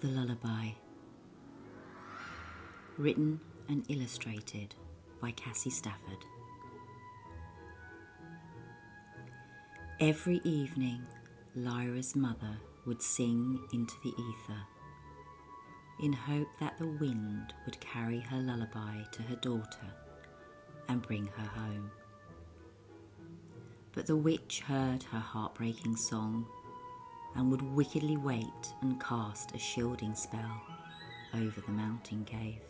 The Lullaby. Written and illustrated by Cassie Stafford. Every evening, Lyra's mother would sing into the ether, in hope that the wind would carry her lullaby to her daughter and bring her home. But the witch heard her heartbreaking song and would wickedly wait and cast a shielding spell over the mountain cave,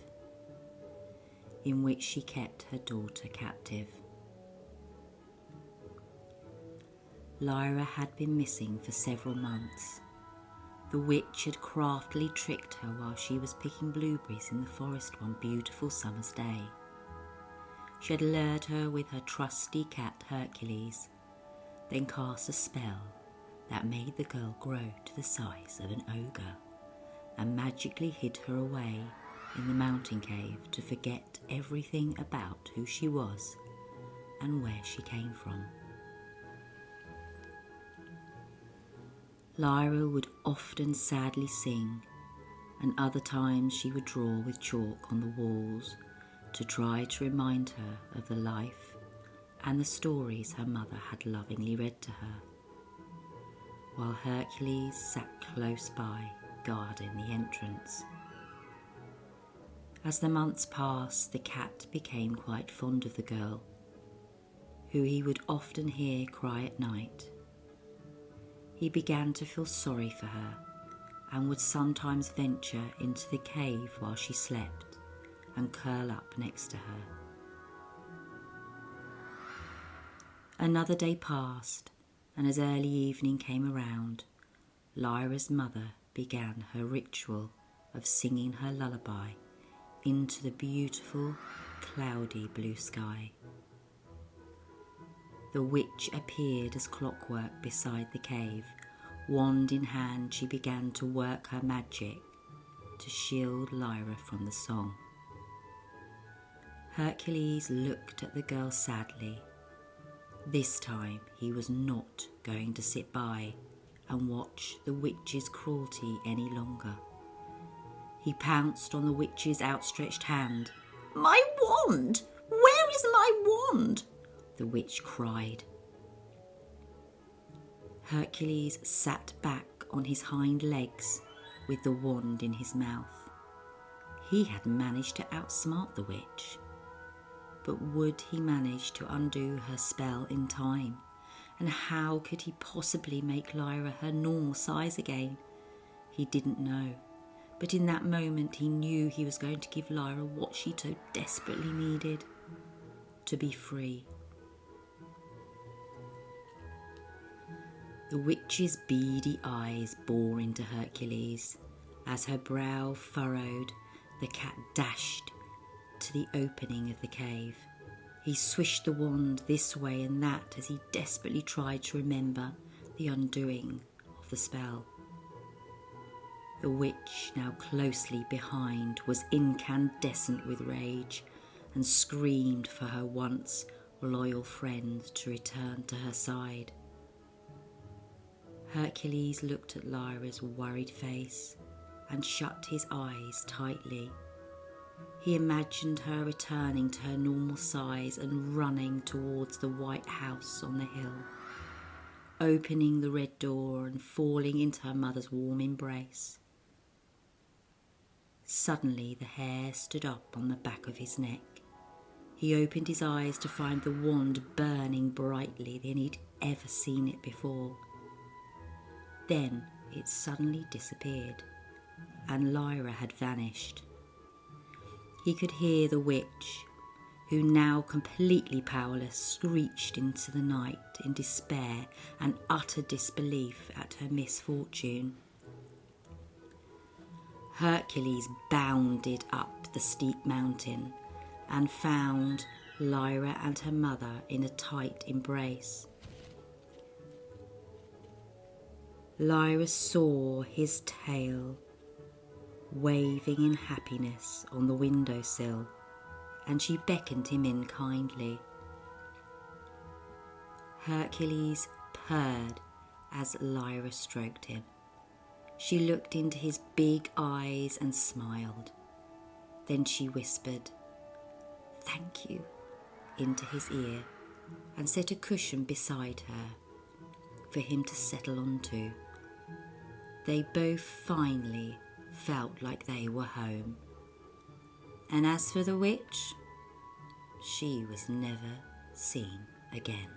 in which she kept her daughter captive. Lyra had been missing for several months. The witch had craftily tricked her while she was picking blueberries in the forest one beautiful summer's day. She had lured her with her trusty cat Hercules, then cast a spell that made the girl grow to the size of an ogre and magically hid her away in the mountain cave to forget everything about who she was and where she came from. Lyra would often sadly sing, and other times she would draw with chalk on the walls to try to remind her of the life and the stories her mother had lovingly read to her, while Hercules sat close by, guarding the entrance. As the months passed, the cat became quite fond of the girl, who he would often hear cry at night. He began to feel sorry for her and would sometimes venture into the cave while she slept and curl up next to her. Another day passed, and as early evening came around, Lyra's mother began her ritual of singing her lullaby into the beautiful, cloudy blue sky. The witch appeared as clockwork beside the cave. Wand in hand, she began to work her magic to shield Lyra from the song. Hercules looked at the girl sadly. This time he was not going to sit by and watch the witch's cruelty any longer. He pounced on the witch's outstretched hand. "My wand! Where is my wand?" the witch cried. Hercules sat back on his hind legs with the wand in his mouth. He had managed to outsmart the witch. But would he manage to undo her spell in time? And how could he possibly make Lyra her normal size again? He didn't know. But in that moment he knew he was going to give Lyra what she so desperately needed: to be free. The witch's beady eyes bore into Hercules. As her brow furrowed, the cat dashed to the opening of the cave. He swished the wand this way and that as he desperately tried to remember the undoing of the spell. The witch, now closely behind, was incandescent with rage and screamed for her once loyal friend to return to her side. Hercules looked at Lyra's worried face and shut his eyes tightly. He imagined her returning to her normal size and running towards the white house on the hill, opening the red door and falling into her mother's warm embrace. Suddenly the hair stood up on the back of his neck. He opened his eyes to find the wand burning brightly than he'd ever seen it before. Then it suddenly disappeared, and Lyra had vanished. He could hear the witch, who now completely powerless screeched into the night in despair and utter disbelief at her misfortune. Hercules bounded up the steep mountain and found Lyra and her mother in a tight embrace. Lyra saw his tail waving in happiness on the windowsill, and she beckoned him in kindly. Hercules purred as Lyra stroked him, She looked into his big eyes and smiled. Then she whispered, "Thank you," into his ear and set a cushion beside her for him to settle onto. They both finally felt like they were home. And as for the witch, she was never seen again.